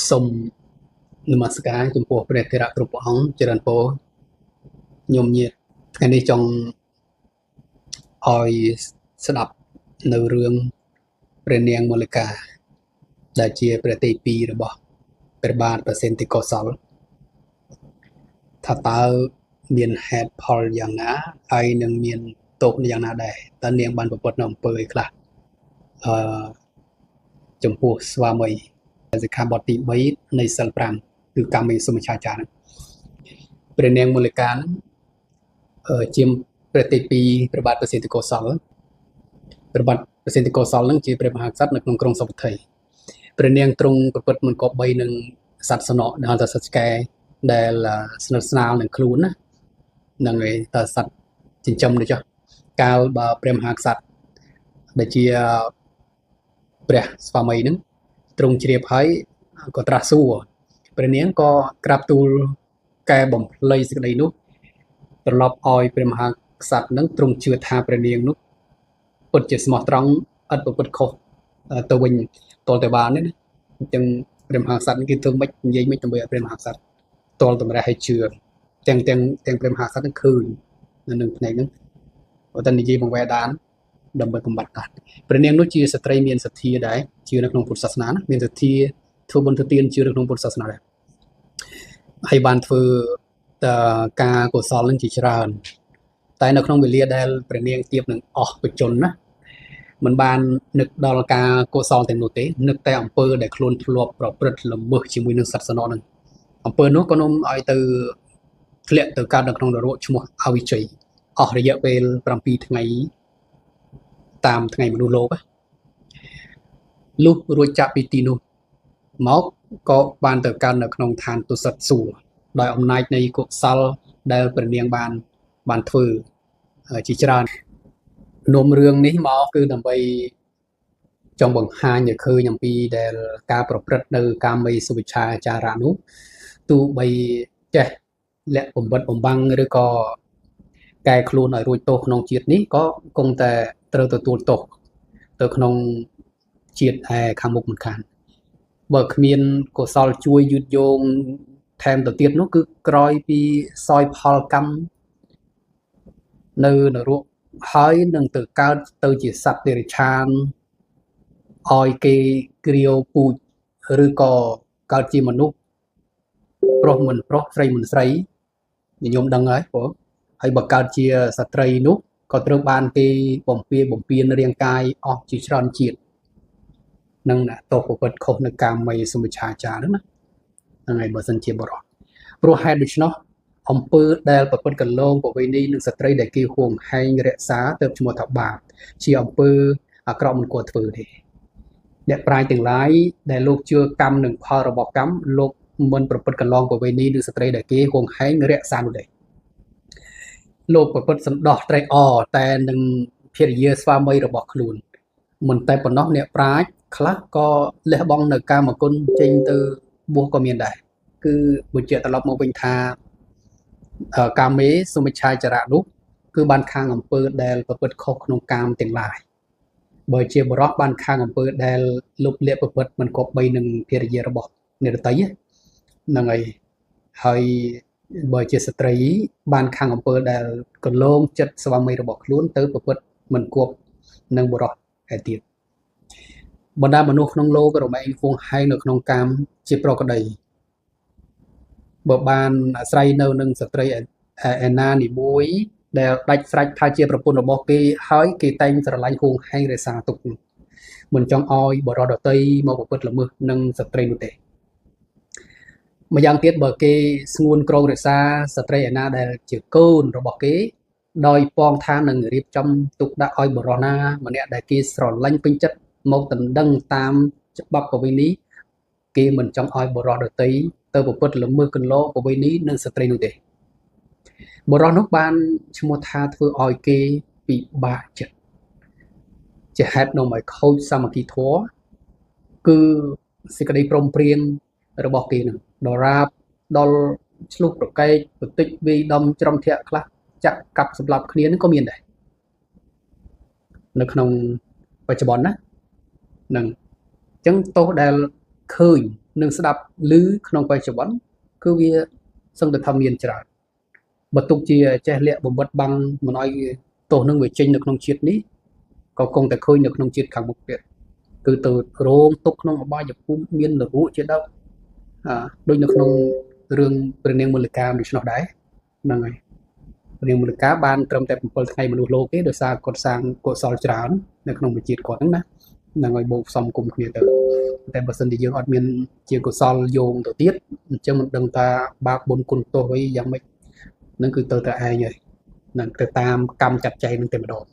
សូមនមស្ការចំពោះព្រះធរៈគ្រប់ព្រះអង្គចរិនពរញោមញាតថ្ងៃនេះចង់ឲ្យស្ដាប់នៅរឿងព្រះនាងមូលិកាដែលជាព្រះទេពីរបស់ព្រះបាទប្រសិទ្ធិកុសលថាតើមានហេតុផលយ៉ាងណាហើយនឹងមានទោសយ៉ាងណាដែរតើនាងបានប្រព្រឹត្តនៅអំពើអីខ្លះចំពោះស្វាមីសិក្ខាបទទី3នៃសិល5គឺកម្មមេសុមិច្ឆាចារព្រះនាងមូលិកាជាព្រះទេពីព្រះបាទប្រសិទ្ធិកុសលព្រះបាទប្រសិទ្ធិកុសលនឹងជាព្រះមហាក្សត្រនៅក្នុងក្រុងសុវត្ថិព្រះនាងទ្រង់ប្រព្រឹត្តមិនគប្បីនឹងសត្វស្នក់ដែលថាសត្វឆ្កែដែលស្និទ្ធស្នាលនឹងខ្លួនណាហ្នឹងឯងតើសត្វចិញ្ចឹមនេះចុះកាលបើព្រះមហាក្សត្រដែលជាព្រះស្វាមីនឹងទ្រង់ជ្រាបហើយក៏ត្រាស់សួរព្រះនាងក៏ក្រាបទូលកែបំភ្លៃសេចក្តីនោះត្រឡប់ឲ្យព្រះមហាក្សត្រនឹងទ្រង់ជឿថាព្រះនាងនោះពិតជាស្មោះត្រង់ឥតប្រព្រឹត្តខុសទៅវិញតលតែបានទេណាអញ្ចឹងព្រះមហាក្សត្រគេធ្វើម៉េចនិយាយម៉េចដើម្បីឲ្យព្រះមហាក្សត្រតលតម្រះឲ្យជឿទាំងព្រះមហាក្សត្រនឹងឃើញនៅនឹងផ្នែកហ្នឹងបើតែនិយាយបង្វែរដានដើម្បីបំបត្តិកាត់ព្រះនាងនោះជាស្ត្រីមានសទ្ធាដែរជឿនៅក្នុងពុទ្ធសាសនាណាមានសទ្ធាធ្វើបុណ្យធ្វើទានជឿនៅក្នុងពុទ្ធសាសនាដែរហើយបានធ្វើការកុសលនឹងជាច្រើនតែនៅក្នុងវេលាដែលព្រះនាងទៀបនឹងអស់បជនណាមិនបាននឹកដល់ការកុសលទាំងនោះទេនឹកតែអំពើដែលខ្លួនធ្លាប់ប្រព្រឹត្តល្មើសជាមួយនឹងសត្វស្នក់នឹងអំពើនោះក៏នាំឲ្យទៅធ្លាក់ទៅកើតនៅក្នុងនរកឈ្មោះអវិជ័យអស់រយៈពេល7ថ្ងៃតាមថ្ងៃមនុស្សលោកលុះរួចចាប់ពីទីនោះមកក៏បានទៅកើតនៅក្នុងឋានទុសិតសួគ៌ដោយអំណាចនៃកុសលដែលព្រះនាងបានធ្វើជាច្រើននោមរឿងនេះមកគឺដើម្បីចង់បង្ហាញឲ្យឃើញអំពីដែលការប្រព្រឹត្តនៅកាមេសុវិច្ឆាចារៈនោះទោះបីចេះលាក់បំបិតបំបាំងឬក៏កែខ្លួនឲ្យរួចទោសក្នុងជាតិនេះក៏គង់តែត្រូវទទួលទោសទៅក្នុងជាតិខាងមុខមិនខានបើគ្មានកុសលជួយយឺតយោងថែមទៅទៀតនោះគឺក្រោយពីសោយផលកម្មនៅនរកហើយនឹងទៅកើតទៅជាសត្វតិរិឆានឲ្យគេគ្រាវពូជឬក៏កើតជាមនុស្សប្រុសមិនប្រុសស្រីមិនស្រីញោមដឹងហើយបងហើយបើកើតជាស្ត្រីនោះក៏ត្រូវបានគេបំពានរាងកាយអស់ជាច្រើនជាតិនឹងតោប្រព្រឹត្តខុសនៅកាមេសុមិច្ឆាចារហ្នឹងណាហ្នឹងហើយបើសិនជាបរិសុទ្ធព្រោះហេតុដូច្នោះអំពើដែលប្រព្រឹត្តកន្លងប្រវេណីនឹងស្ត្រីដែលគេហួងហែងរក្សាទៅឈ្មោះថាបាបជាអំពើអាក្រក់មិនគួរធ្វើទេអ្នកប្រាជ្ញទាំងឡាយដែលលោកជឿកម្មនឹងផលរបស់កម្មលោកមិនប្រព្រឹត្តកន្លងប្រវេណីនឹងស្ត្រីដែលគេហួងហែងរក្សានោះទេលោកប្រព្រឹត្តសន្តោសត្រេកអរតែនឹងភរិយាស្វាមីរបស់ខ្លួនមិនតែប៉ុណ្ណោះអ្នកប្រាជ្ញខ្លះក៏លះបង់នៅកាមគុណចេញទៅបួសក៏មានដែរគឺបញ្ជាក់ត្រឡប់មកវិញថាកាមេសុមិច្ឆាចារៈនោះគឺបានខាងអំពើដែលប្រព្រឹត្តខុសក្នុងកាមទាំងឡាយបើជាបរិសុទ្ធបានខាងអំពើដែលលុបលាក់ប្រព្រឹត្តមិនគប្បីនឹងភរិយារបស់និរតីហ្នឹងហើយបើជាស្ត្រីបានខាងអំពើដែលកន្លងចិត្តស្វាមីរបស់ខ្លួនទៅប្រព្រឹត្តមិនគប់នឹងបរិសុទ្ធឯទៀតបណ្ដាមនុស្សក្នុងលោករមែងហួងហែងនៅក្នុងកាមជាប្រក្តីបើបានអាស្រ័យនៅនឹងស្ត្រីឯណានីមួយដែលដាច់ស្រេចថាជាប្រពន្ធរបស់គេហើយគេតែងស្រឡាញ់ហួងហែងរក្សាទុកមិនចង់ឲ្យបរិសុទ្ធដតីមកប្រព្រឹត្តល្មើសនឹងស្ត្រីនោះទេម្យ៉ាងទៀតបើគេស្ងួនក្រងរក្សាស្ត្រីឯណាដែលជាកូនរបស់គេដោយពងថានឹងរៀបចំទុកដាក់ឲ្យបរិសុទ្ធណាម្នាក់ដែលគេស្រឡាញ់ពេញចិត្តមកដណ្ដឹងតាមច្បាប់ប្រវេណីគេមិនចង់ឲ្យបរិសុទ្ធដតីទៅប្រព្រឹត្តល្មើសកន្លងប្រវេណីនឹងស្ត្រីនោះទេបរិសុទ្ធនោះបានឈ្មោះថាធ្វើឲ្យគេពិបាកចិត្តជាហេតុនាំឲ្យខូចសាមគ្គីធម៌គឺសេចក្តីព្រមព្រៀងរបស់គេនឹងដរាបដល់ឆ្លុះប្រកែកបន្តិចវាយដំច្រំធាក់ខ្លះចាក់កាប់សម្លាប់គ្នានឹងក៏មានដែរនៅក្នុងបច្ចុប្បន្នណានឹងអញ្ចឹងទោសដែលឃើញ នឹងស្ដាប់ឮក្នុងបច្ចុប្បន្នគឺវាសឹងតែថាមានច្រើនបើទុកជាចេះលាក់បំបិតបាំងមិនឲ្យទោសនឹងវាចេញនៅក្នុងជាតិនេះក៏គង់តែឃើញនៅក្នុងជាតិខាងមុខទៀតគឺទៅរងទុកក្នុងអបាយភូមិមាននរកជាដើមដូចនៅក្នុងរឿងព្រះនាងមល្លិកាដូច្នោះដែរហ្នឹងហើយព្រះនាងមល្លិកាបានត្រឹមតែ7ថ្ងៃមនុស្សលោកទេដោយសារគាត់សាងកុសលច្រើននៅក្នុងវិជាតិគាត់ហ្នឹងណាហ្នឹងហើយបូកផ្សំគុំគ្នាទៅតែបើសិនជាយើងអត់មានជាកុសលយោងទៅទៀតអញ្ចឹងមិនដឹងថាបាបបុណ្យគុណទោសអីយ៉ាងម៉េចហ្នឹងគឺទៅតែឯងហើយហ្នឹងទៅតាមកម្មចាត់ចែងនឹងតែម្ដង